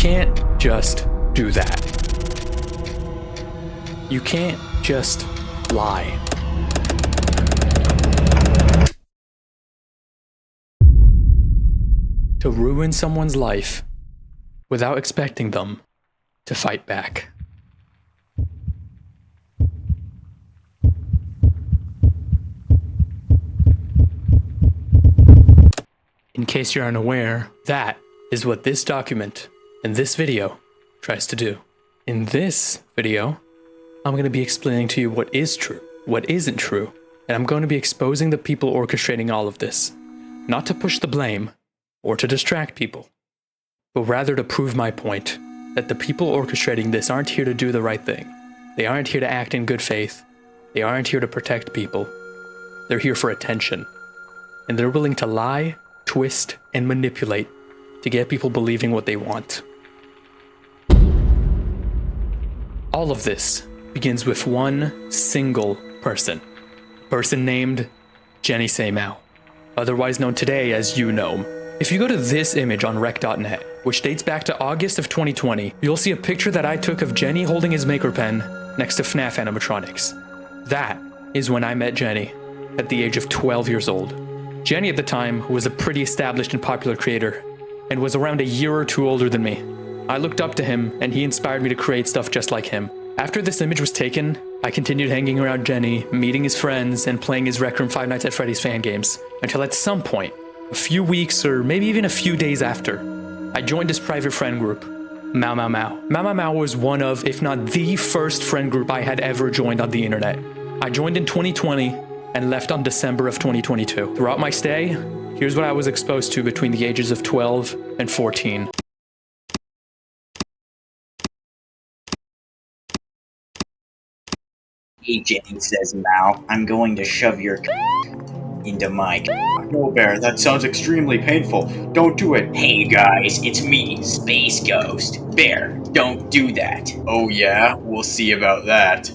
can't just do that. You can't just lie. To ruin someone's life without expecting them to fight back. In case you're unaware, that is what this document and this video tries to do. In this video, I'm going to be explaining to you what is true, what isn't true, and I'm going to be exposing the people orchestrating all of this. Not to push the blame, or to distract people, but rather to prove my point, that the people orchestrating this aren't here to do the right thing. They aren't here to act in good faith. They aren't here to protect people. They're here for attention. And they're willing to lie, twist, and manipulate to get people believing what they want. All of this begins with one single person. A person named Jenny Mao, otherwise known today as You Gnome. If you go to this image on rec.net, which dates back to August of 2020, you'll see a picture that I took of Jenny holding his maker pen next to FNAF animatronics. That is when I met Jenny, at the age of 12 years old. Jenny at the time was a pretty established and popular creator, and was around a year or two older than me. I looked up to him, and he inspired me to create stuff just like him. After this image was taken, I continued hanging around Jenny, meeting his friends, and playing his Rec Room Five Nights at Freddy's fan games, until at some point, a few weeks or maybe even a few days after, I joined his private friend group, Mao Mao Mao. Mao Mao Mao was one of, if not the first friend group I had ever joined on the internet. I joined in 2020 and left on December of 2022. Throughout my stay, here's what I was exposed to between the ages of 12 and 14. Hey, Jenny, says Mao, I'm going to shove your into my No, Bear, that sounds extremely painful. Don't do it. Hey guys, it's me, Space Ghost. Bear, don't do that. Oh yeah? We'll see about that.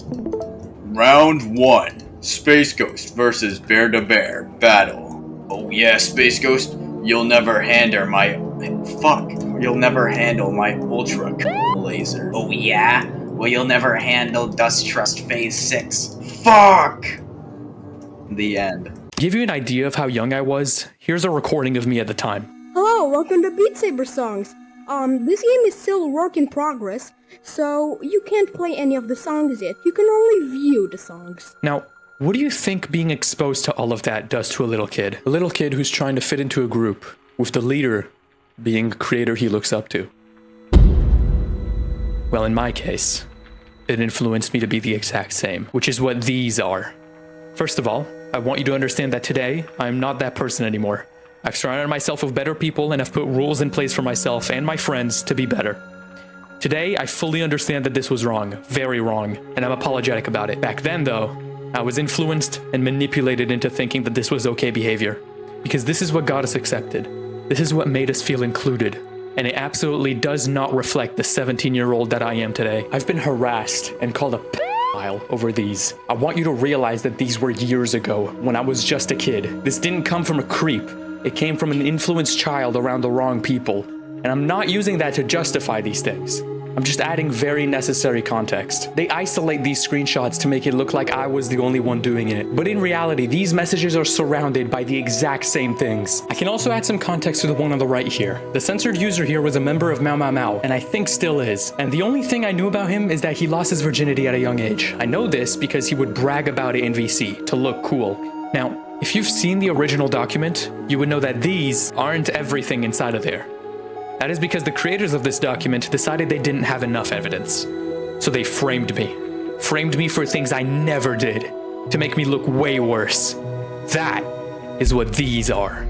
Round 1. Space Ghost versus beardabear battle. Oh yeah, Space Ghost, you'll never handle my... You'll never handle my ultra laser. Oh yeah? Well, you'll never handle Dust Trust Phase 6. Fuck! The end. To give you an idea of how young I was, here's a recording of me at the time. Hello, welcome to Beat Saber Songs. This game is still a work in progress, so you can't play any of the songs yet. You can only view the songs. Now, what do you think being exposed to all of that does to a little kid? A little kid who's trying to fit into a group, with the leader being a creator he looks up to. Well, in my case, it influenced me to be the exact same, which is what these are. First of all, I want you to understand that today, I am not that person anymore. I've surrounded myself with better people and have put rules in place for myself and my friends to be better. Today, I fully understand that this was wrong, very wrong, and I'm apologetic about it. Back then, though, I was influenced and manipulated into thinking that this was okay behavior. Because this is what got us accepted. This is what made us feel included. And it absolutely does not reflect the 17-year-old that I am today. I've been harassed and called a over these. I want you to realize that these were years ago, when I was just a kid. This didn't come from a creep. It came from an influenced child around the wrong people. And I'm not using that to justify these things. I'm just adding very necessary context. They isolate these screenshots to make it look like I was the only one doing it. But in reality, these messages are surrounded by the exact same things. I can also add some context to the one on the right here. The censored user here was a member of Mao Mao Mao, and I think still is. And the only thing I knew about him is that he lost his virginity at a young age. I know this because he would brag about it in VC to look cool. Now, if you've seen the original document, you would know that these aren't everything inside of there. That is because the creators of this document decided they didn't have enough evidence. So they framed me. Framed me for things I never did, to make me look way worse. That is what these are.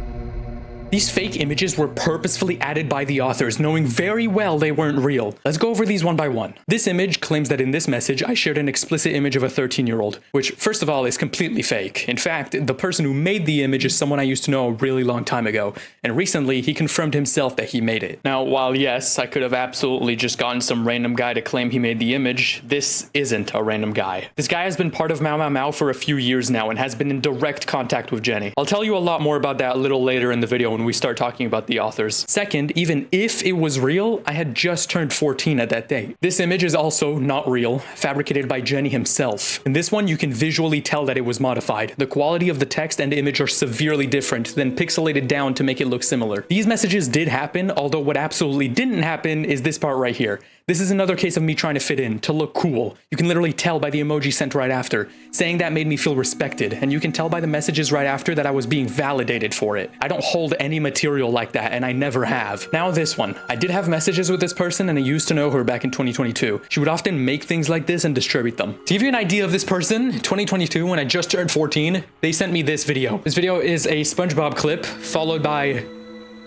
These fake images were purposefully added by the authors, knowing very well they weren't real. Let's go over these one by one. This image claims that in this message, I shared an explicit image of a 13-year-old, which, first of all, is completely fake. In fact, the person who made the image is someone I used to know a really long time ago, and recently, he confirmed himself that he made it. Now, while yes, I could have absolutely just gotten some random guy to claim he made the image, this isn't a random guy. This guy has been part of Mao Mao Mao for a few years now and has been in direct contact with Jenny. I'll tell you a lot more about that a little later in the video when we start talking about the authors. Second, even if it was real, I had just turned 14 at that date. This image is also not real, fabricated by Jenny himself. In this one, you can visually tell that it was modified. The quality of the text and image are severely different, then pixelated down to make it look similar. These messages did happen, although what absolutely didn't happen is this part right here. This is another case of me trying to fit in, to look cool. You can literally tell by the emoji sent right after. Saying that made me feel respected, and you can tell by the messages right after that I was being validated for it. I don't hold any material like that, and I never have. Now this one. I did have messages with this person, and I used to know her back in 2022. She would often make things like this and distribute them. To give you an idea of this person, in 2022, when I just turned 14, they sent me this video. This video is a SpongeBob clip, followed by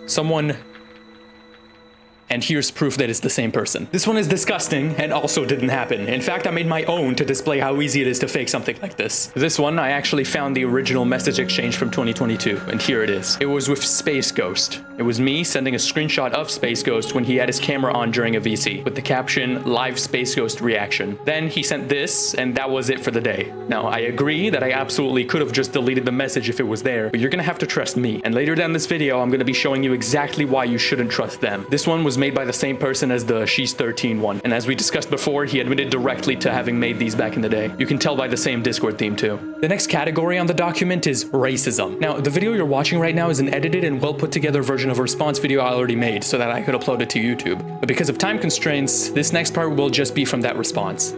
someone... And here's proof that it's the same person. This one is disgusting and also didn't happen. In fact, I made my own to display how easy it is to fake something like this. This one, I actually found the original message exchange from 2022, and here it is. It was with Space Ghost. It was me sending a screenshot of Space Ghost when he had his camera on during a VC, with the caption, "Live Space Ghost reaction." Then he sent this, and that was it for the day. Now, I agree that I absolutely could have just deleted the message if it was there, but you're gonna have to trust me. And later down this video, I'm gonna be showing you exactly why you shouldn't trust them. This one was made by the same person as the She's 13 one, and as we discussed before, he admitted directly to having made these back in the day. You can tell by the same Discord theme too. The next category on the document is racism. Now, the video you're watching right now is an edited and well put together version of a response video I already made so that I could upload it to YouTube. But because of time constraints, this next part will just be from that response.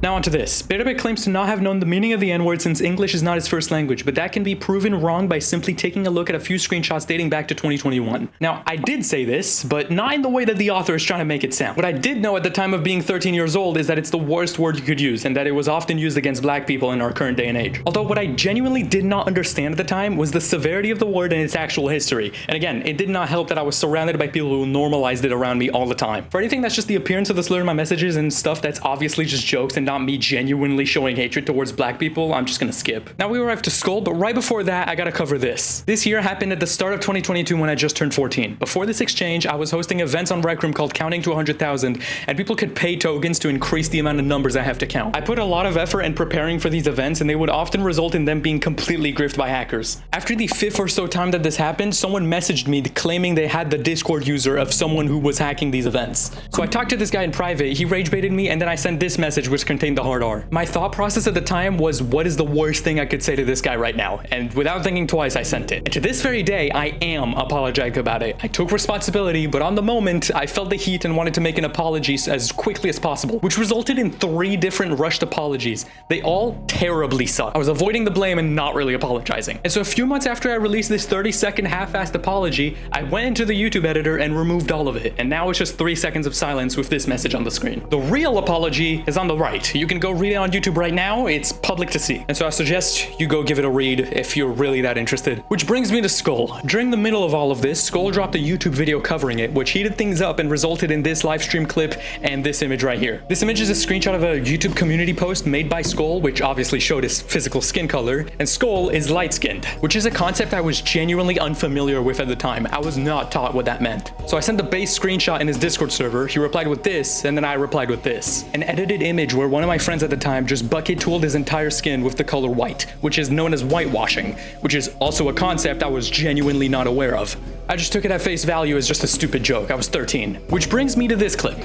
Now onto this. beardabear claims to not have known the meaning of the N-word since English is not his first language, but that can be proven wrong by simply taking a look at a few screenshots dating back to 2021. Now, I did say this, but not in the way that the author is trying to make it sound. What I did know at the time of being 13 years old is that it's the worst word you could use, and that it was often used against black people in our current day and age. Although what I genuinely did not understand at the time was the severity of the word and its actual history. And again, it did not help that I was surrounded by people who normalized it around me all the time. For anything that's just the appearance of the slur in my messages and stuff that's obviously just jokes and not me genuinely showing hatred towards black people, I'm just gonna skip. Now we arrive to Skull, but right before that, I gotta cover this. This year happened at the start of 2022 when I just turned 14. Before this exchange, I was hosting events on Rec Room called Counting to 100,000, and people could pay tokens to increase the amount of numbers I have to count. I put a lot of effort in preparing for these events, and they would often result in them being completely griefed by hackers. After the 5th or so time that this happened, someone messaged me claiming they had the Discord user of someone who was hacking these events. So I talked to this guy in private, he rage baited me, and then I sent this message which contained the hard R. My thought process at the time was, what is the worst thing I could say to this guy right now? And without thinking twice, I sent it. And to this very day, I am apologetic about it. I took responsibility, but on the moment, I felt the heat and wanted to make an apology as quickly as possible, which resulted in 3 different rushed apologies. They all terribly suck. I was avoiding the blame and not really apologizing. And so a few months after I released this 30-second half-assed apology, I went into the YouTube editor and removed all of it. And now it's just 3 seconds of silence with this message on the screen. The real apology is on the right. You can go read it on YouTube right now. It's public to see. And so I suggest you go give it a read if you're really that interested. Which brings me to Skull. During the middle of all of this, Skull dropped a YouTube video covering it, which heated things up and resulted in this live stream clip and this image right here. This image is a screenshot of a YouTube community post made by Skull, which obviously showed his physical skin color, and Skull is light-skinned, which is a concept I was genuinely unfamiliar with at the time. I was not taught what that meant. So I sent the base screenshot in his Discord server, he replied with this, and then I replied with this. An edited image where one of my friends at the time just bucket tooled his entire skin with the color white, which is known as whitewashing, which is also a concept I was genuinely not aware of. I just took it at face value as just a stupid joke. I was 13. Which brings me to this clip.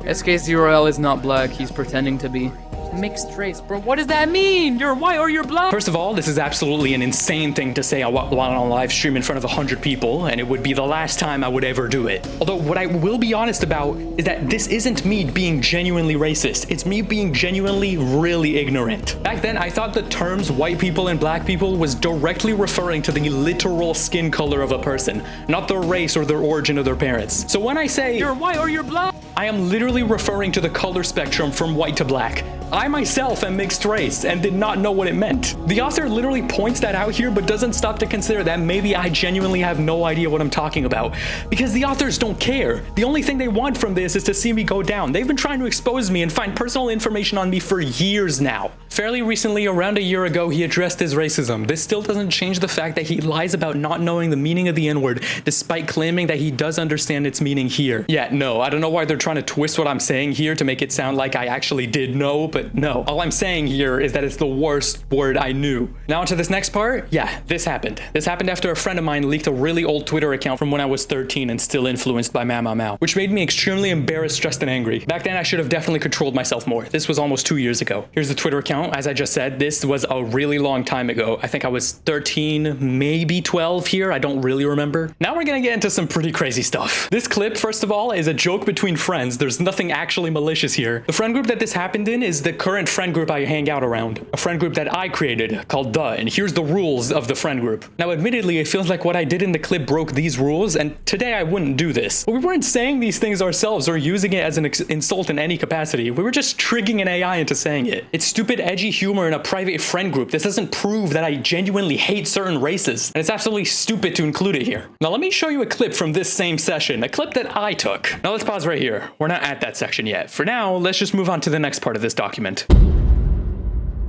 SK0L is not black, he's pretending to be. Mixed race, bro. What does that mean? You're white or you're black? First of all, this is absolutely an insane thing to say while on a live stream in front of 100 people, and it would be the last time I would ever do it. Although what I will be honest about is that this isn't me being genuinely racist. It's me being genuinely really ignorant. Back then, I thought the terms white people and black people was directly referring to the literal skin color of a person, not their race or their origin of their parents. So when I say you're white or you're black, I am literally referring to the color spectrum from white to black. I myself am mixed race and did not know what it meant. The author literally points that out here, but doesn't stop to consider that maybe I genuinely have no idea what I'm talking about. Because the authors don't care. The only thing they want from this is to see me go down. They've been trying to expose me and find personal information on me for years now. Fairly recently, around a year ago, he addressed his racism. This still doesn't change the fact that he lies about not knowing the meaning of the N-word, despite claiming that he does understand its meaning here. Yeah, no, I don't know why they're trying to twist what I'm saying here to make it sound like I actually did know, but no. All I'm saying here is that it's the worst word I knew. Now onto this next part. Yeah, this happened. This happened after a friend of mine leaked a really old Twitter account from when I was 13 and still influenced by Mao, which made me extremely embarrassed, stressed, and angry. Back then, I should have definitely controlled myself more. This was almost 2 years ago. Here's the Twitter account. As I just said, this was a really long time ago. I think I was 13, maybe 12 here. I don't really remember. Now we're gonna get into some pretty crazy stuff. This clip, first of all, is a joke between friends. There's nothing actually malicious here. The friend group that this happened in is the current friend group I hang out around. A friend group that I created called The, and here's the rules of the friend group. Now, admittedly, it feels like what I did in the clip broke these rules, and today I wouldn't do this. But we weren't saying these things ourselves or using it as an insult in any capacity. We were just triggering an AI into saying it. It's stupid, edgy humor in a private friend group. This doesn't prove that I genuinely hate certain races, and it's absolutely stupid to include it here. Now, let me show you a clip from this same session, a clip that I took. Now, let's pause right here. We're not at that section yet. For now, let's just move on to the next part of this document.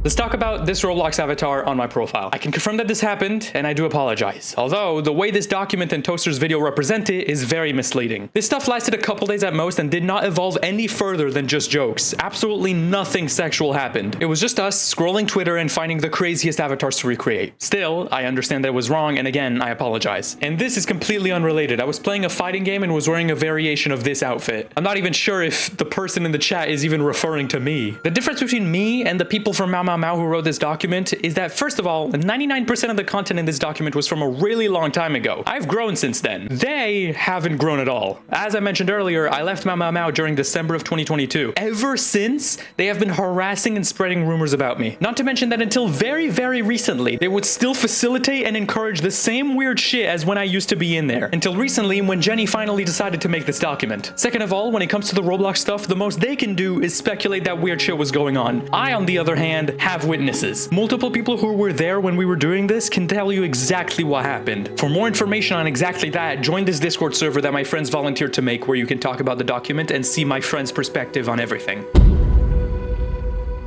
Let's talk about this Roblox avatar on my profile. I can confirm that this happened, and I do apologize. Although, the way this document and Toaster's video represent it is very misleading. This stuff lasted a couple days at most and did not evolve any further than just jokes. Absolutely nothing sexual happened. It was just us scrolling Twitter and finding the craziest avatars to recreate. Still, I understand that it was wrong, and again, I apologize. And this is completely unrelated. I was playing a fighting game and was wearing a variation of this outfit. I'm not even sure if the person in the chat is even referring to me. The difference between me and the people from Mao who wrote this document is that, first of all, 99% of the content in this document was from a really long time ago. I've grown since then. They haven't grown at all. As I mentioned earlier, I left Mao during December of 2022. Ever since, they have been harassing and spreading rumors about me. Not to mention that until very, very recently, they would still facilitate and encourage the same weird shit as when I used to be in there. Until recently, when Jenny finally decided to make this document. Second of all, when it comes to the Roblox stuff, the most they can do is speculate that weird shit was going on. I, on the other hand, have witnesses. Multiple people who were there when we were doing this can tell you exactly what happened. For more information on exactly that, join this Discord server that my friends volunteered to make, where you can talk about the document and see my friend's perspective on everything.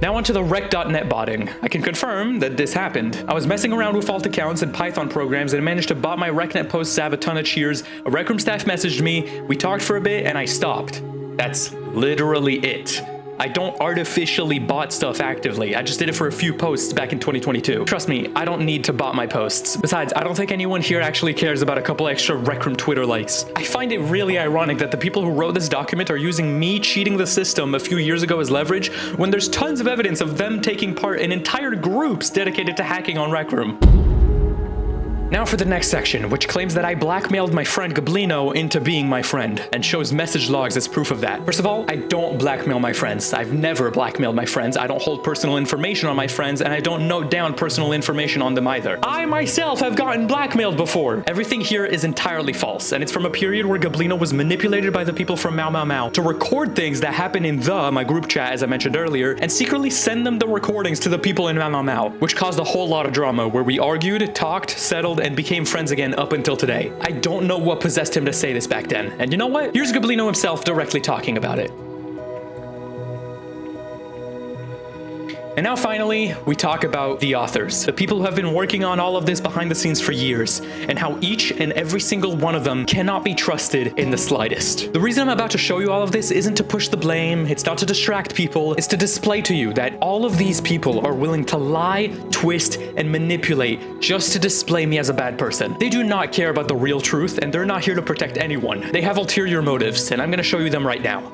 Now onto the rec.net botting. I can confirm that this happened. I was messing around with alt accounts and Python programs and managed to bot my recnet posts to have a ton of cheers. A rec room staff messaged me, we talked for a bit, and I stopped. That's literally it. I don't artificially bot stuff actively. I just did it for a few posts back in 2022. Trust me, I don't need to bot my posts. Besides, I don't think anyone here actually cares about a couple extra Rec Room Twitter likes. I find it really ironic that the people who wrote this document are using me cheating the system a few years ago as leverage, when there's tons of evidence of them taking part in entire groups dedicated to hacking on Rec Room. Now for the next section, which claims that I blackmailed my friend Gablino into being my friend, and shows message logs as proof of that. First of all, I don't blackmail my friends. I've never blackmailed my friends. I don't hold personal information on my friends, and I don't note down personal information on them either. I myself have gotten blackmailed before. Everything here is entirely false, and it's from a period where Gablino was manipulated by the people from Mao to record things that happen in my group chat, as I mentioned earlier, and secretly send them the recordings to the people in Mao, which caused a whole lot of drama, where we argued, talked, settled, and became friends again up until today. I don't know what possessed him to say this back then. And you know what? Here's Gablino himself directly talking about it. And now finally, we talk about the authors, the people who have been working on all of this behind the scenes for years, and how each and every single one of them cannot be trusted in the slightest. The reason I'm about to show you all of this isn't to push the blame, it's not to distract people, it's to display to you that all of these people are willing to lie, twist, and manipulate just to display me as a bad person. They do not care about the real truth, and they're not here to protect anyone. They have ulterior motives, and I'm gonna show you them right now.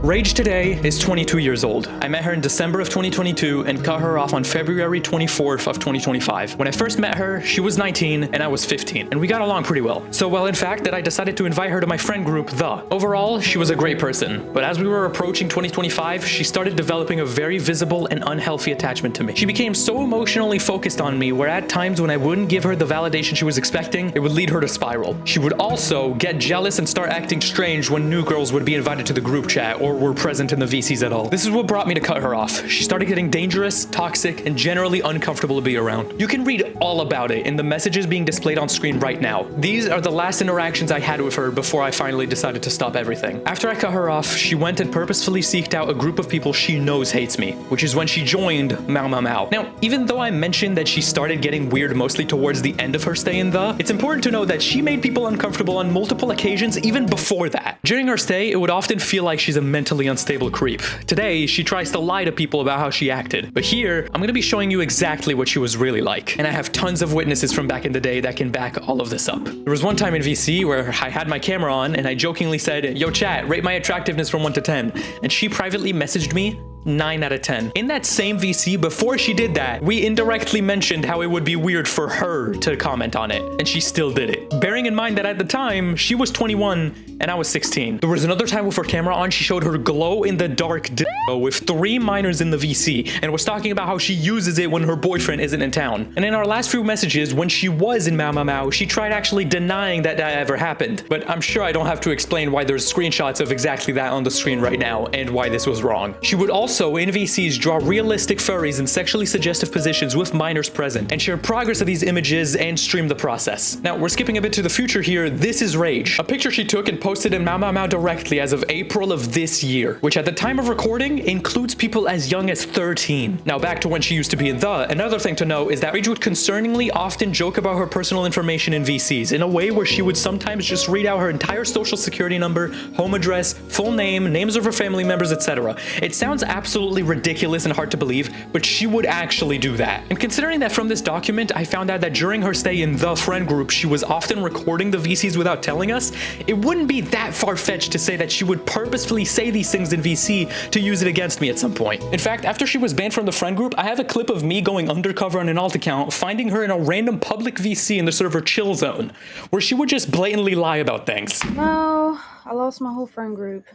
Rage today is 22 years old. I met her in December of 2022 and cut her off on February 24th of 2025. When I first met her, she was 19 and I was 15, and we got along pretty well. So well, in fact, that I decided to invite her to my friend group, The. Overall, she was a great person, but as we were approaching 2025, she started developing a very visible and unhealthy attachment to me. She became so emotionally focused on me, where at times when I wouldn't give her the validation she was expecting, it would lead her to spiral. She would also get jealous and start acting strange when new girls would be invited to the group chat, or were present in the VCs at all. This is what brought me to cut her off. She started getting dangerous, toxic, and generally uncomfortable to be around. You can read all about it in the messages being displayed on screen right now. These are the last interactions I had with her before I finally decided to stop everything. After I cut her off, she went and purposefully seeked out a group of people she knows hates me, which is when she joined Mau Mau Mau. Now, even though I mentioned that she started getting weird mostly towards the end of her stay in the, it's important to know that she made people uncomfortable on multiple occasions even before that. During her stay, it would often feel like she's a mentally unstable creep. Today, she tries to lie to people about how she acted. But here, I'm gonna be showing you exactly what she was really like. And I have tons of witnesses from back in the day that can back all of this up. There was one time in VC where I had my camera on and I jokingly said, "Yo chat, rate my attractiveness from 1 to 10. And she privately messaged me 9 out of 10. In that same VC, before she did that, we indirectly mentioned how it would be weird for her to comment on it, and she still did it. Bearing in mind that at the time, she was 21 and I was 16. There was another time with her camera on, she showed her glow-in-the-dark dildo with 3 minors in the VC, and was talking about how she uses it when her boyfriend isn't in town. And in our last few messages, when she was in Mau Mau Mau, she tried actually denying that that ever happened. But I'm sure I don't have to explain why there's screenshots of exactly that on the screen right now, and why this was wrong. She would also in VCs draw realistic furries in sexually suggestive positions with minors present, and share progress of these images and stream the process. Now, we're skipping a bit to the future here. This is Rage, a picture she took and posted in Mau Mau Mau directly as of April of this year, which at the time of recording includes people as young as 13. Now, back to when she used to be in the, another thing to know is that Rage would concerningly often joke about her personal information in VCs in a way where she would sometimes just read out her entire social security number, home address, full name, names of her family members, etc. It sounds absolutely ridiculous and hard to believe, but she would actually do that. And considering that from this document, I found out that during her stay in the friend group, she was often recording the VCs without telling us, it wouldn't be that far-fetched to say that she would purposefully say these things in VC to use it against me at some point. In fact, after she was banned from the friend group, I have a clip of me going undercover on an alt account, finding her in a random public VC in the server Chill Zone, where she would just blatantly lie about things. No, I lost my whole friend group.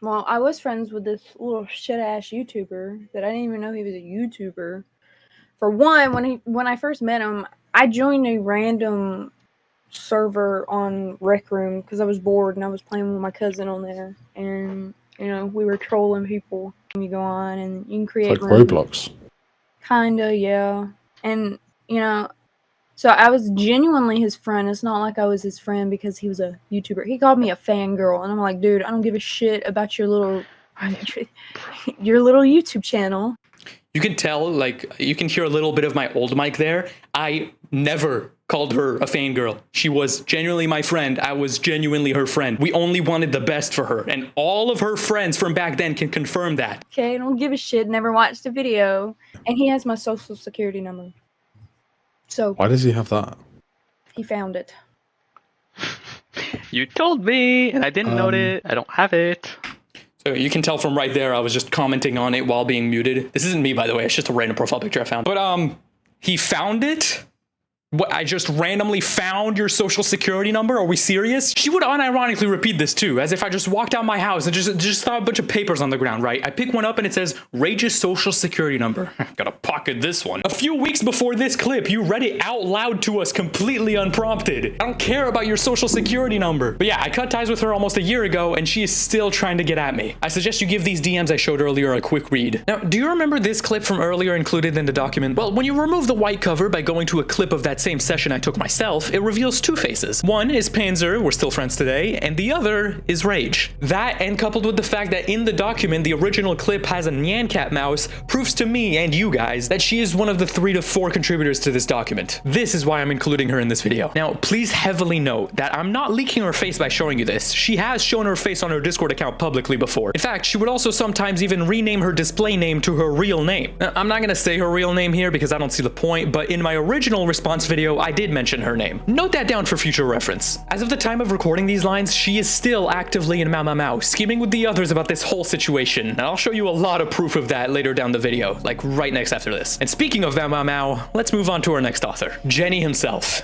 Well, I was friends with this little shit-ass YouTuber that I didn't even know he was a YouTuber. For one, when I first met him, I joined a random server on Rec Room because I was bored and I was playing with my cousin on there. And, you know, we were trolling people. You go on and you can create Like Roblox. Kinda, yeah. And, you know, so I was genuinely his friend. It's not like I was his friend because he was a YouTuber. He called me a fangirl, and I'm like, dude, I don't give a shit about your little YouTube channel. You can tell, like, you can hear a little bit of my old mic there. I never called her a fangirl. She was genuinely my friend. I was genuinely her friend. We only wanted the best for her, and all of her friends from back then can confirm that. Okay, I don't give a shit. Never watched a video. And he has my social security number. So Why does he have that? he found it. You told me, and I didn't note it. I don't have it. So you can tell from right there, I was just commenting on it while being muted. This isn't me, by the way. It's just a random profile picture I found. But he found it? What, I just randomly found your social security number? Are we serious? She would unironically repeat this too, as if I just walked out my house and just saw a bunch of papers on the ground, right? I pick one up and it says, Rage's social security number. Gotta pocket this one. A few weeks before this clip, you read it out loud to us completely unprompted. I don't care about your social security number. But yeah, I cut ties with her almost a year ago and she is still trying to get at me. I suggest you give these DMs I showed earlier a quick read. Now, do you remember this clip from earlier included in the document? Well, when you remove the white cover by going to a clip of that same session I took myself, it reveals 2 faces. One is Panzer, we're still friends today, and the other is Rage. That, and coupled with the fact that in the document the original clip has a Nyan Cat mouse, proves to me and you guys that she is one of the 3 to 4 contributors to this document. This is why I'm including her in this video. Now, please heavily note that I'm not leaking her face by showing you this. She has shown her face on her Discord account publicly before. In fact, she would also sometimes even rename her display name to her real name. Now, I'm not gonna say her real name here because I don't see the point, but in my original response video, I did mention her name. Note that down for future reference. As of the time of recording these lines, she is still actively in Mau Mau Mau, scheming with the others about this whole situation. And I'll show you a lot of proof of that later down the video, like right next after this. And speaking of Mau Mau Mau, let's move on to our next author, Jenny himself.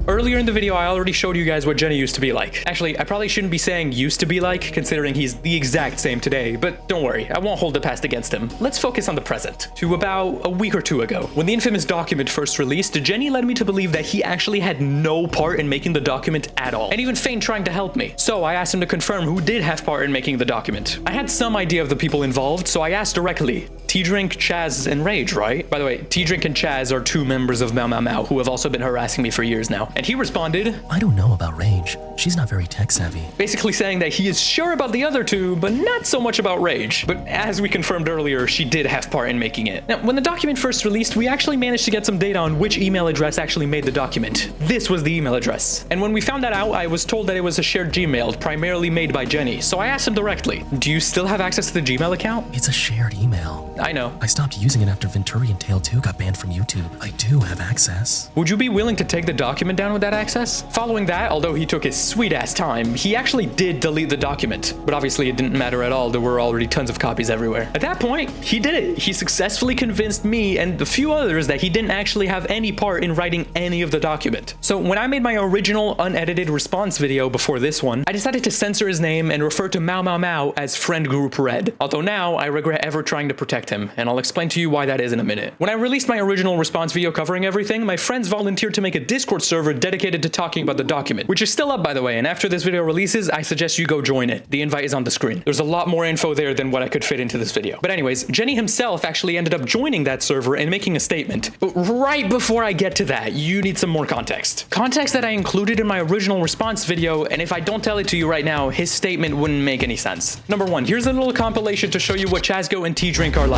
Earlier in the video, I already showed you guys what Jenny used to be like. Actually, I probably shouldn't be saying used to be like, considering he's the exact same today, but don't worry, I won't hold the past against him. Let's focus on the present. To about a week or two ago, when the infamous document first released, Jenny led me to believe that he actually had no part in making the document at all, and even feigned trying to help me. So I asked him to confirm who did have part in making the document. I had some idea of the people involved, so I asked directly. T-Drink, Chaz, and Rage, right? By the way, T-Drink and Chaz are two members of Mau Mau Mau who have also been harassing me for years now. And he responded, I don't know about Rage. She's not very tech-savvy. Basically saying that he is sure about the other two, but not so much about Rage. But as we confirmed earlier, she did have part in making it. Now, when the document first released, we actually managed to get some data on which email address actually made the document. This was the email address. And when we found that out, I was told that it was a shared Gmail, primarily made by Jenny. So I asked him directly, do you still have access to the Gmail account? It's a shared email. I know. I stopped using it after Venturi and Tail 2 got banned from YouTube. I do have access. Would you be willing to take the document down with that access? Following that, although he took his sweet ass time, he actually did delete the document. But obviously it didn't matter at all. There were already tons of copies everywhere. At that point, he did it. He successfully convinced me and a few others that he didn't actually have any part in writing any of the document. So when I made my original unedited response video before this one, I decided to censor his name and refer to Mau Mau Mau as Friend Group Red. Although now I regret ever trying to protect him, and I'll explain to you why that is in a minute. When I released my original response video covering everything, my friends volunteered to make a Discord server dedicated to talking about the document, which is still up by the way, and after this video releases, I suggest you go join it. The invite is on the screen. There's a lot more info there than what I could fit into this video. But anyways, Jenny himself actually ended up joining that server and making a statement. But right before I get to that, you need some more context. Context that I included in my original response video, and if I don't tell it to you right now, his statement wouldn't make any sense. Number one, here's a little compilation to show you what Chazgo and T-Drink are like.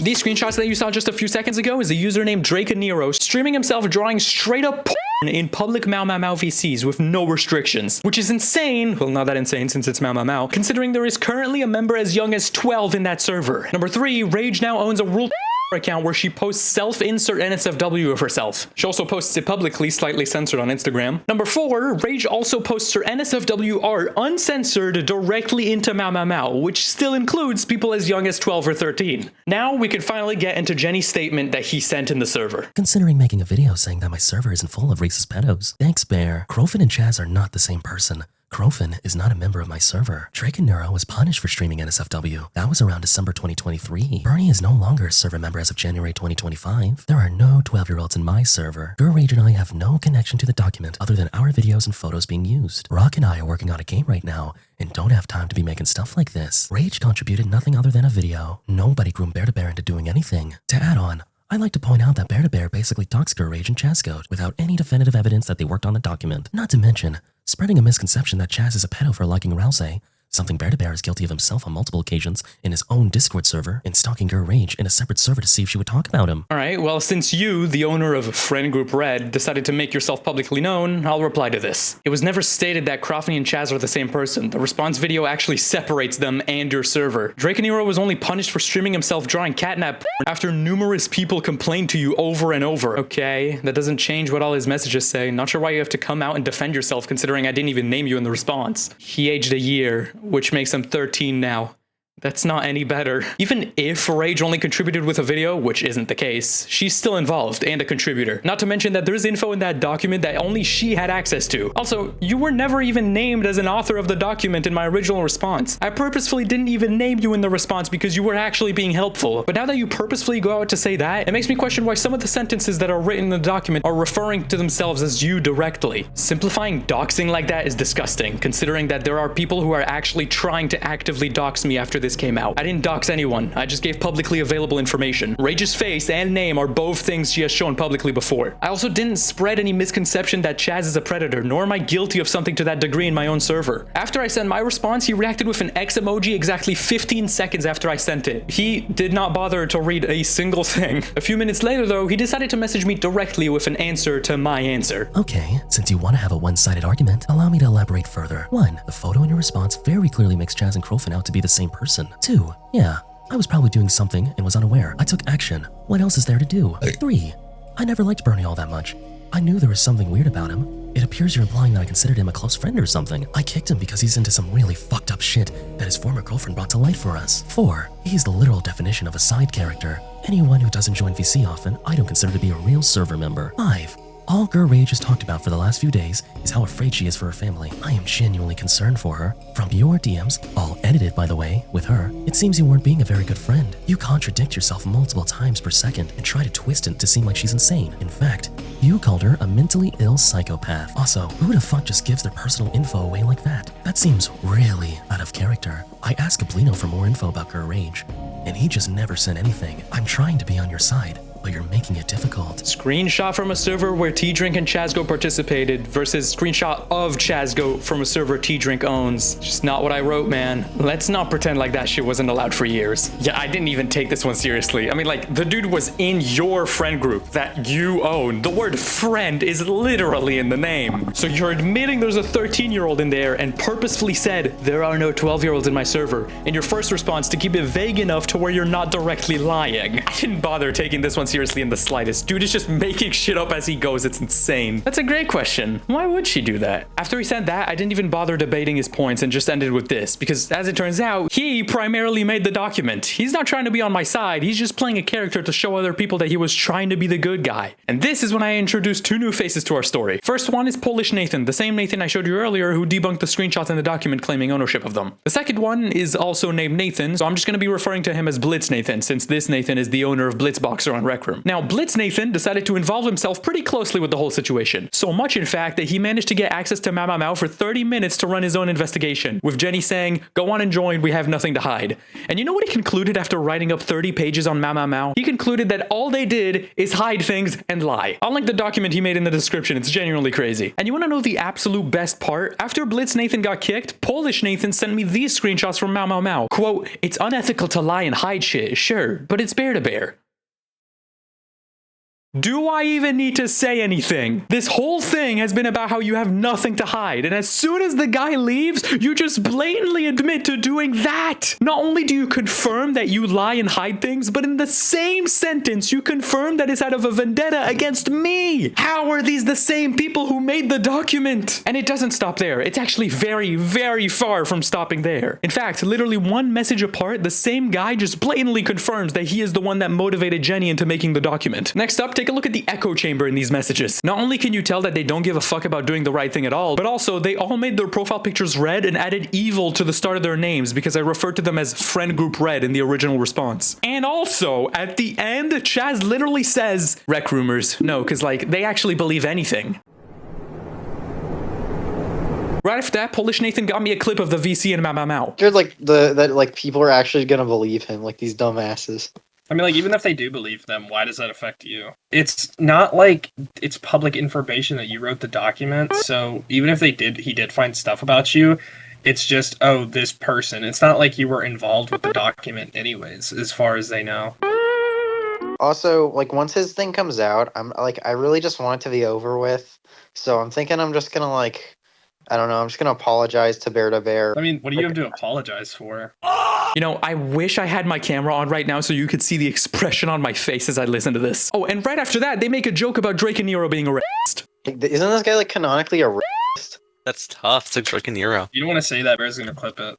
These screenshots that you saw just a few seconds ago is a user named Drake Nero streaming himself drawing straight up porn in public Mau Mau Mau VCs with no restrictions, which is insane. Well, not that insane since it's Mau Mau Mau, considering there is currently a member as young as 12 in that server. Number 3, Rage now owns a world account where she posts self-insert NSFW of herself. She also posts it publicly, slightly censored on Instagram. Number 4, Rage also posts her NSFW art uncensored directly into Mau Mau Mau, which still includes people as young as 12 or 13. Now we can finally get into Jenny's statement that he sent in the server. Considering making a video saying that my server isn't full of racist pedos. Thanks, Bear. Crofin and Chaz are not the same person. Crofin is not a member of my server. Drake and Neuro was punished for streaming NSFW. That was around December 2023. Bernie is no longer a server member as of January 2025. There are no 12-year-olds in my server. Rage and I have no connection to the document other than our videos and photos being used. Rock and I are working on a game right now and don't have time to be making stuff like this. Rage contributed nothing other than a video. Nobody groomed beardabear into doing anything. To add on, I'd like to point out that beardabear basically doxed Rage and Chazcode without any definitive evidence that they worked on the document. Not to mention, spreading a misconception that Chaz is a pedo for liking Rouse, something beardabear is guilty of himself on multiple occasions in his own Discord server, and stalking Rage in a separate server to see if she would talk about him. Alright, well since you, the owner of Friend Group Red, decided to make yourself publicly known, I'll reply to this. It was never stated that Crofney and Chaz are the same person. The response video actually separates them and your server. Drake Nero was only punished for streaming himself drawing catnap porn after numerous people complained to you over and over. Okay, that doesn't change what all his messages say. Not sure why you have to come out and defend yourself considering I didn't even name you in the response. He aged a year, which makes him 13 now. That's not any better. Even if Rage only contributed with a video, which isn't the case, she's still involved and a contributor. Not to mention that there's info in that document that only she had access to. Also, you were never even named as an author of the document in my original response. I purposefully didn't even name you in the response because you were actually being helpful. But now that you purposefully go out to say that, it makes me question why some of the sentences that are written in the document are referring to themselves as you directly. Simplifying doxing like that is disgusting, considering that there are people who are actually trying to actively dox me after this came out. I didn't dox anyone. I just gave publicly available information. Rage's face and name are both things she has shown publicly before. I also didn't spread any misconception that Chaz is a predator, nor am I guilty of something to that degree in my own server. After I sent my response, he reacted with an X emoji exactly 15 seconds after I sent it. He did not bother to read a single thing. A few minutes later though, he decided to message me directly with an answer to my answer. Okay, since you want to have a one-sided argument, allow me to elaborate further. 1. The photo in your response very clearly makes Chaz and Crofin out to be the same person. 2. Yeah, I was probably doing something and was unaware. I took action. What else is there to do? 3. I never liked Bernie all that much. I knew there was something weird about him. It appears you're implying that I considered him a close friend or something. I kicked him because he's into some really fucked up shit that his former girlfriend brought to light for us. 4. He's the literal definition of a side character. Anyone who doesn't join VC often, I don't consider to be a real server member. 5. All Rage has talked about for the last few days is how afraid she is for her family. I am genuinely concerned for her. From your DMs, all edited by the way, with her, it seems you weren't being a very good friend. You contradict yourself multiple times per second and try to twist it to seem like she's insane. In fact, you called her a mentally ill psychopath. Also, who the fuck just gives their personal info away like that? That seems really out of character. I asked Gablino for more info about Rage, and he just never sent anything. I'm trying to be on your side, but you're making it difficult. Screenshot from a server where T-Drink and Chazgo participated versus screenshot of Chazgo from a server T-Drink owns. Just not what I wrote, man. Let's not pretend like that shit wasn't allowed for years. Yeah, I didn't even take this one seriously. I mean, like, the dude was in your friend group that you own. The word friend is literally in the name. So you're admitting there's a 13-year-old in there and purposefully said, there are no 12-year-olds in my server. In your first response to keep it vague enough to where you're not directly lying. I didn't bother taking this one seriously in the slightest. Dude is just making shit up as he goes. It's insane. That's a great question. Why would she do that? After he said that, I didn't even bother debating his points and just ended with this, because as it turns out, he primarily made the document. He's not trying to be on my side. He's just playing a character to show other people that he was trying to be the good guy. And this is when I introduced 2 new faces to our story. First one is Polish Nathan, the same Nathan I showed you earlier who debunked the screenshots in the document claiming ownership of them. The second one is also named Nathan, so I'm just going to be referring to him as Blitz Nathan, since this Nathan is the owner of Blitzboxer on Rec Room. Now, Blitz Nathan decided to involve himself pretty closely with the whole situation. So much, in fact, that he managed to get access to Mamamau for 30 minutes to run his own investigation, with Jenny saying, go on and join, we have nothing to hide. And you know what he concluded after writing up 30 pages on Mamamau? He concluded that all they did is hide things and lie. I'll link the document he made in the description, it's genuinely crazy. And you want to know the absolute best part? After Blitz Nathan got kicked, Polish Nathan sent me these screenshots from Mamamau. Quote, it's unethical to lie and hide shit, sure, but it's bear-to-bear. Do I even need to say anything? This whole thing has been about how you have nothing to hide, and as soon as the guy leaves, you just blatantly admit to doing that. Not only do you confirm that you lie and hide things, but in the same sentence, you confirm that it's out of a vendetta against me. How are these the same people who made the document? And it doesn't stop there. It's actually very, very far from stopping there. In fact, literally one message apart, the same guy just blatantly confirms that he is the one that motivated Jenny into making the document. Next up, take a look at the echo chamber in these messages. Not only can you tell that they don't give a fuck about doing the right thing at all, but also they all made their profile pictures red and added evil to the start of their names because I referred to them as friend group red in the original response. And also, at the end, Chaz literally says, rec rumors. No, because like, they actually believe anything. Right after that, Polish Nathan got me a clip of the VC and Mamamau. You're like, that people are actually gonna believe him, like these dumbasses. I mean, like, even if they do believe them, why does that affect you? It's not like it's public information that you wrote the document, so even if he did find stuff about you, it's just, oh, this person. It's not like you were involved with the document anyways, as far as they know. Also, like, once his thing comes out, I really just want it to be over with, so I'm thinking I'm just gonna, like, I don't know, I'm just gonna apologize to bear-to-bear. I mean, what do you have to apologize for? You know, I wish I had my camera on right now so you could see the expression on my face as I listen to this. Oh, and right after that, they make a joke about Drake and Nero being a racist. Isn't this guy, like, canonically a racist? That's tough. It's like Drake and Nero. You don't want to say that, Bear's gonna clip it.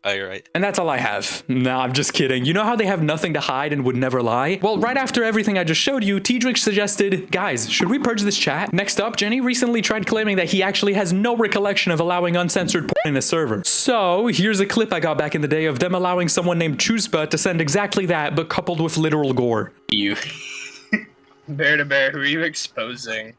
Oh, you're right. And that's all I have. Nah, I'm just kidding. You know how they have nothing to hide and would never lie? Well, right after everything I just showed you, T-Drink suggested, guys, should we purge this chat? Next up, Jenny recently tried claiming that he actually has no recollection of allowing uncensored porn in a server. So, here's a clip I got back in the day of them allowing someone named Chuspa to send exactly that, but coupled with literal gore. You. Bear-to-bear, who are you exposing?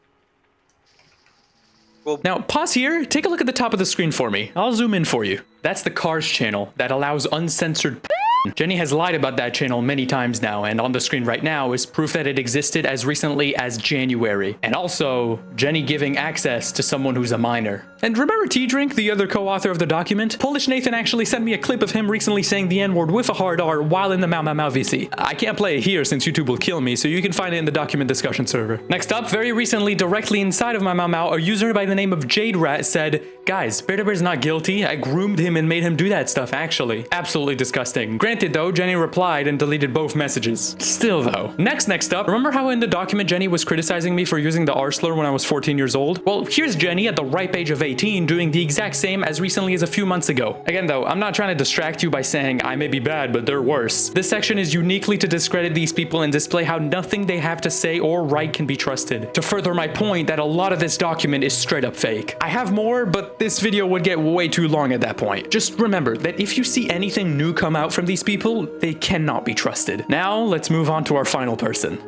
Now, pause here, take a look at the top of the screen for me. I'll zoom in for you. That's the Cars channel that allows uncensored porn. Jenny has lied about that channel many times now, and on the screen right now is proof that it existed as recently as January. And also, Jenny giving access to someone who's a minor. And remember T-Drink, the other co-author of the document? Polish Nathan actually sent me a clip of him recently saying the N-word with a hard R while in the Mau Mau Mau VC. I can't play it here since YouTube will kill me, so you can find it in the document discussion server. Next up, very recently, directly inside of my Mau Mau, a user by the name of Jade Rat said, "Guys, beardabear's not guilty. I groomed him and made him do that stuff, actually." Absolutely disgusting. Granted though, Jenny replied and deleted both messages. Still though. Next up, remember how in the document Jenny was criticizing me for using the R slur when I was 14 years old? Well, here's Jenny at the ripe age of 18 doing the exact same as recently as a few months ago. Again though, I'm not trying to distract you by saying I may be bad, but they're worse. This section is uniquely to discredit these people and display how nothing they have to say or write can be trusted. To further my point that a lot of this document is straight up fake. I have more, but this video would get way too long at that point. Just remember that if you see anything new come out from these people, they cannot be trusted. Now, let's move on to our final person.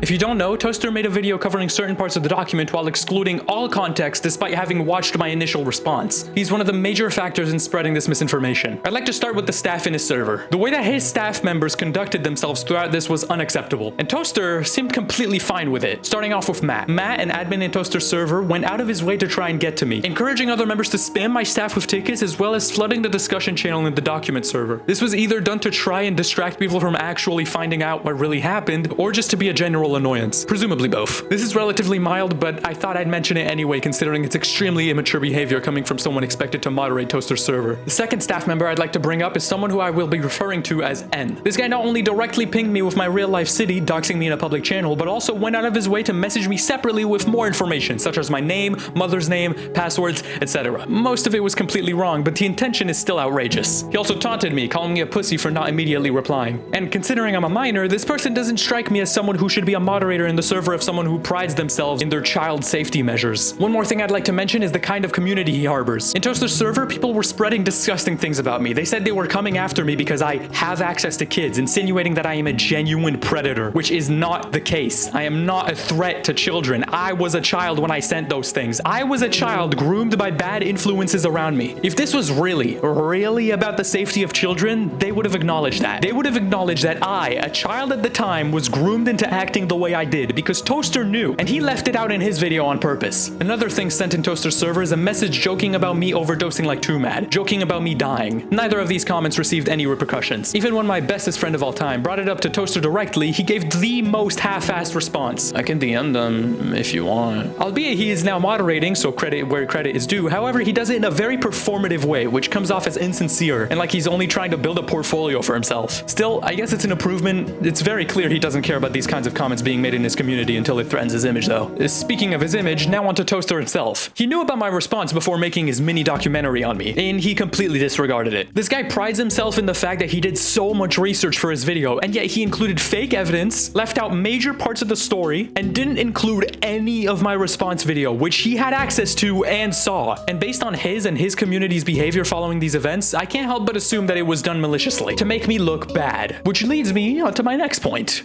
If you don't know, Toaster made a video covering certain parts of the document while excluding all context despite having watched my initial response. He's one of the major factors in spreading this misinformation. I'd like to start with the staff in his server. The way that his staff members conducted themselves throughout this was unacceptable, and Toaster seemed completely fine with it. Starting off with Matt. Matt, an admin in Toaster's server, went out of his way to try and get to me, encouraging other members to spam my staff with tickets as well as flooding the discussion channel in the document server. This was either done to try and distract people from actually finding out what really happened, or just to be a general annoyance. Presumably both. This is relatively mild, but I thought I'd mention it anyway considering it's extremely immature behavior coming from someone expected to moderate Toaster's server. The second staff member I'd like to bring up is someone who I will be referring to as N. This guy not only directly pinged me with my real life city, doxing me in a public channel, but also went out of his way to message me separately with more information, such as my name, mother's name, passwords, etc. Most of it was completely wrong, but the intention is still outrageous. He also taunted me, calling me a pussy for not immediately replying. And considering I'm a minor, this person doesn't strike me as someone who should be a moderator in the server of someone who prides themselves in their child safety measures. One more thing I'd like to mention is the kind of community he harbors. In Toaster's server, people were spreading disgusting things about me. They said they were coming after me because I have access to kids, insinuating that I am a genuine predator, which is not the case. I am not a threat to children. I was a child when I sent those things. I was a child groomed by bad influences around me. If this was really about the safety of children, they would have acknowledged that. They would have acknowledged that I, a child at the time, was groomed into acting the way I did because Toaster knew, and he left it out in his video on purpose. Another thing sent in Toaster's server is a message joking about me overdosing like Too Mad, joking about me dying. Neither of these comments received any repercussions. Even when my bestest friend of all time brought it up to Toaster directly, he gave the most half-assed response. I can DM them if you want. Albeit he is now moderating, so credit where credit is due. However, he does it in a very performative way, which comes off as insincere and like he's only trying to build a portfolio for himself. Still, I guess it's an improvement. It's very clear he doesn't care about these kinds of comments being made in his community until it threatens his image though. Speaking of his image, now onto Toaster himself. He knew about my response before making his mini documentary on me, and he completely disregarded it. This guy prides himself in the fact that he did so much research for his video, and yet he included fake evidence, left out major parts of the story, and didn't include any of my response video, which he had access to and saw. And based on his and his community's behavior following these events, I can't help but assume that it was done maliciously, to make me look bad. Which leads me on to my next point.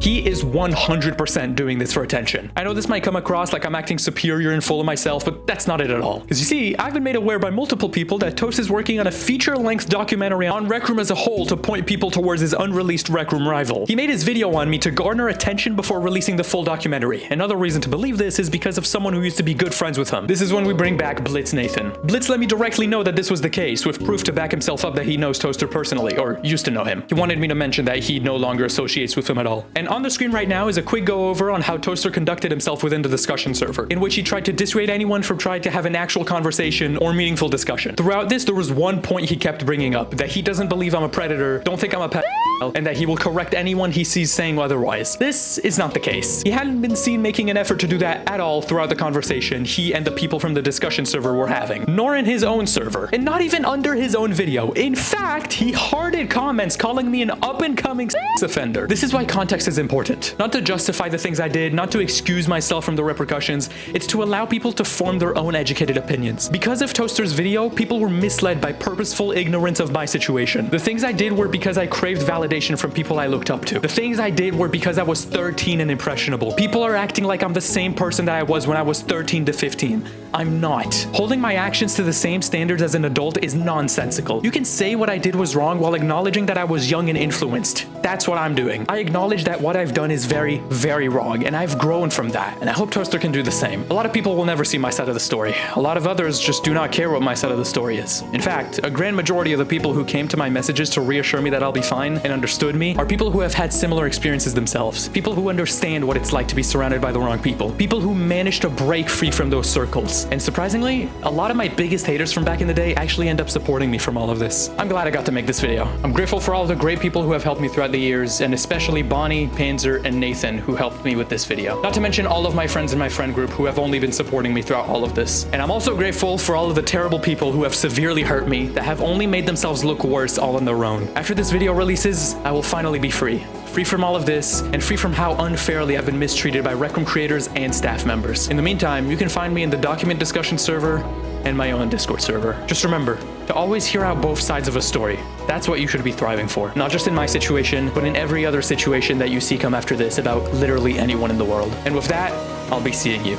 He is 100% doing this for attention. I know this might come across like I'm acting superior and full of myself, but that's not it at all. Because you see, I've been made aware by multiple people that Toast is working on a feature-length documentary on Rec Room as a whole to point people towards his unreleased Rec Room rival. He made his video on me to garner attention before releasing the full documentary. Another reason to believe this is because of someone who used to be good friends with him. This is when we bring back Blitz Nathan. Blitz let me directly know that this was the case, with proof to back himself up that he knows Toaster personally, or used to know him. He wanted me to mention that he no longer associates with him at all. And on the screen right now is a quick go over on how Toaster conducted himself within the discussion server, in which he tried to dissuade anyone from trying to have an actual conversation or meaningful discussion. Throughout this, there was one point he kept bringing up, that he doesn't believe I'm a predator, don't think I'm a pedophile, and that he will correct anyone he sees saying otherwise. This is not the case. He hadn't been seen making an effort to do that at all throughout the conversation he and the people from the discussion server were having, nor in his own server, and not even under his own video. In fact, he hearted comments calling me an up-and-coming offender. This is why context is important. Not to justify the things I did, not to excuse myself from the repercussions, it's to allow people to form their own educated opinions. Because of Toaster's video, people were misled by purposeful ignorance of my situation. The things I did were because I craved validation from people I looked up to. The things I did were because I was 13 and impressionable. People are acting like I'm the same person that I was when I was 13 to 15. I'm not. Holding my actions to the same standards as an adult is nonsensical. You can say what I did was wrong while acknowledging that I was young and influenced. That's what I'm doing. I acknowledge that what I've done is very, very wrong, and I've grown from that. And I hope Toaster can do the same. A lot of people will never see my side of the story. A lot of others just do not care what my side of the story is. In fact, a grand majority of the people who came to my messages to reassure me that I'll be fine and understood me are people who have had similar experiences themselves. People who understand what it's like to be surrounded by the wrong people. People who managed to break free from those circles. And surprisingly, a lot of my biggest haters from back in the day actually end up supporting me from all of this. I'm glad I got to make this video. I'm grateful for all the great people who have helped me throughout the years, and especially Bonnie, Panzer, and Nathan who helped me with this video. Not to mention all of my friends in my friend group who have only been supporting me throughout all of this. And I'm also grateful for all of the terrible people who have severely hurt me that have only made themselves look worse all on their own. After this video releases, I will finally be free. Free from all of this, and free from how unfairly I've been mistreated by Rec Room creators and staff members. In the meantime, you can find me in the document discussion server and my own Discord server. Just remember to always hear out both sides of a story. That's what you should be thriving for. Not just in my situation, but in every other situation that you see come after this about literally anyone in the world. And with that, I'll be seeing you.